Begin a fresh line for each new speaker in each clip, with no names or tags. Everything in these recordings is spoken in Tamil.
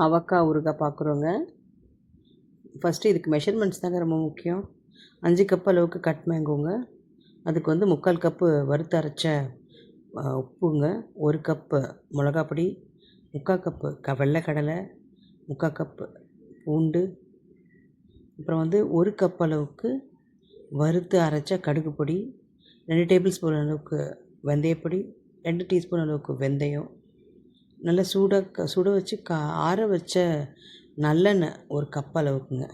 அவக்காய் ஊறுகாய் பார்க்குறோங்க. ஃபஸ்ட்டு இதுக்கு மெஷர்மெண்ட்ஸ் தாங்க ரொம்ப முக்கியம். 5 கப் அளவுக்கு கட் மேங்கோங்க. அதுக்கு 3/4 கப்பு வறுத்து அரைச்ச உப்புங்க, 1 கப்பு மிளகாப்பொடி, 3/4 கப்பு வெள்ளை கடலை, 3/4 கப்பு பூண்டு, அப்புறம் 1 கப் அளவுக்கு வறுத்து அரைச்ச கடுகு பொடி, 2 டேபிள் ஸ்பூன் அளவுக்கு வெந்தயப்பொடி, 2 டீஸ்பூன் அளவுக்கு வெந்தயம், நல்லா சுட வச்சு ஆற வச்ச நல்லெண்ணெய் 1 கப் அளவுக்குங்க.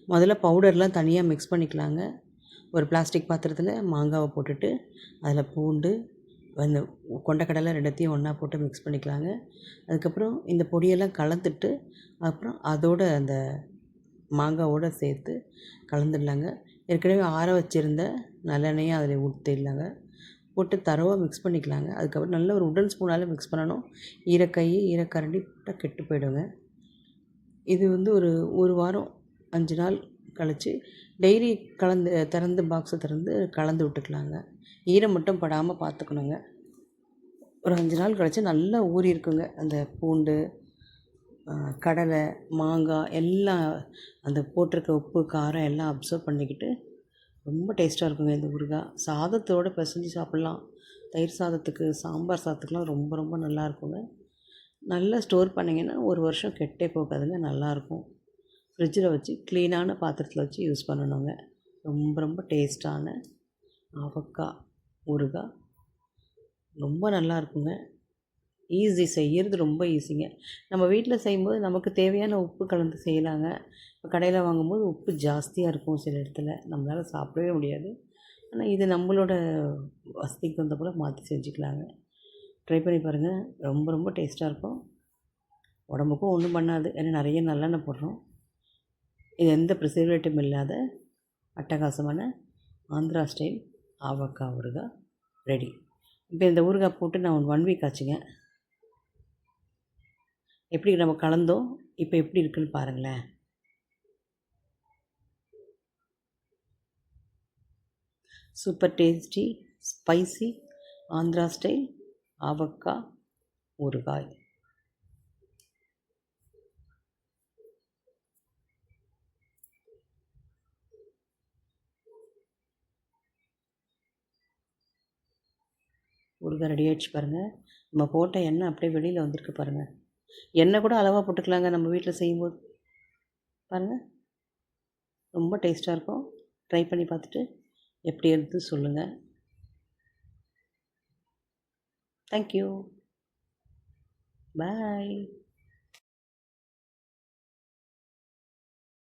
முதல்ல பவுடர்லாம் தனியாக மிக்ஸ் பண்ணிக்கலாங்க. ஒரு பிளாஸ்டிக் பாத்திரத்தில் மாங்காவை போட்டுட்டு அதில் பூண்டு, கொண்டக்கடலை 2த்தையும் ஒன்றா போட்டு மிக்ஸ் பண்ணிக்கலாங்க. அதுக்கப்புறம் இந்த பொடியெல்லாம் கலந்துட்டு அப்புறம் அதோட அந்த மாங்காவோடு சேர்த்து கலந்துடலாங்க. ஏற்கனவே ஆற வச்சுருந்த நல்லெண்ணெயை அதில் ஊற்றிடலாங்க. போட்டு தரோவாக மிக்ஸ் பண்ணிக்கலாங்க. அதுக்கப்புறம் நல்ல ஒரு உடன் ஸ்பூனால் மிக்ஸ் பண்ணணும். ஈரக்கரண்டி போட்டால் கெட்டு போயிடுங்க. இது ஒரு வாரம் 5 நாள் கழித்து டெய்லி திறந்து பாக்ஸை திறந்து கலந்து விட்டுக்கலாங்க. ஈரம் மட்டும் படாமல் பார்த்துக்கணுங்க. ஒரு 5 நாள் கழித்து நல்லா ஊறி இருக்குங்க. அந்த பூண்டு, கடலை, மாங்காய் எல்லாம் அந்த போட்டிருக்க உப்பு, காரம் எல்லாம் அப்சர்வ் பண்ணிக்கிட்டு ரொம்ப டேஸ்ட்டாக இருக்குங்க இந்த ஊறுகாய். சாதத்தோடு பிசைஞ்சு சாப்பிட்லாம். தயிர் சாதத்துக்கு, சாம்பார் சாதத்துக்குலாம் ரொம்ப ரொம்ப நல்லா இருக்குங்க. நல்லா ஸ்டோர் பண்ணிங்கன்னா 1 வருஷம் கெட்டே போகாதுங்க, நல்லாயிருக்கும். ஃப்ரிட்ஜில் வச்சு க்ளீனான பாத்திரத்தில் வச்சு யூஸ் பண்ணணுங்க. ரொம்ப ரொம்ப டேஸ்ட்டான அவக்காய் ஊறுகாய் ரொம்ப நல்லா இருக்குங்க. ஈஸி, செய்கிறது ரொம்ப ஈஸிங்க. நம்ம வீட்டில் செய்யும்போது நமக்கு தேவையான உப்பு கலந்து செய்யலாங்க. இப்போ கடையில் வாங்கும்போது உப்பு ஜாஸ்தியாக இருக்கும் சில இடத்துல, நம்மளால் சாப்பிடவே முடியாது. ஆனால் இது நம்மளோட வசதிக்கு தகுந்த போல் மாற்றி செஞ்சுக்கலாங்க. ட்ரை பண்ணி பாருங்கள், ரொம்ப ரொம்ப டேஸ்ட்டாக இருக்கும். உடம்புக்கும் ஒன்றும் பண்ணாது, ஏன்னா நிறைய நல்லெண்ணெய் போடுறோம். இது எந்த ப்ரிசர்வேட்டிவும் இல்லாத அட்டகாசமான ஆந்திரா ஸ்டைல் ஆவக்காய் ஊறுகாய் ரெடி. இப்போ இந்த ஊறுகாய் போட்டு நான் 1 வீக் ஆச்சுங்க. எப்படி நம்ம கலந்தோம், இப்போ எப்படி இருக்குன்னு பாருங்களேன். Super tasty spicy Andhra style avakaya ஊறுகாய். ஊறுகாய் ரெடி ஆகிடுச்சு பாருங்கள். நம்ம போட்ட எண்ணெய் அப்படியே வெளியில் வந்திருக்கு பாருங்கள். எண்ணெய் கூட அளவாக போட்டுக்கலாங்க நம்ம வீட்டில் செய்யும்போது. பாருங்கள், ரொம்ப டேஸ்ட்டாக இருக்கும். ட்ரை பண்ணி பார்த்துட்டு எப்படி இருந்து சொல்லுங்கள். தேங்க்யூ, பாய்.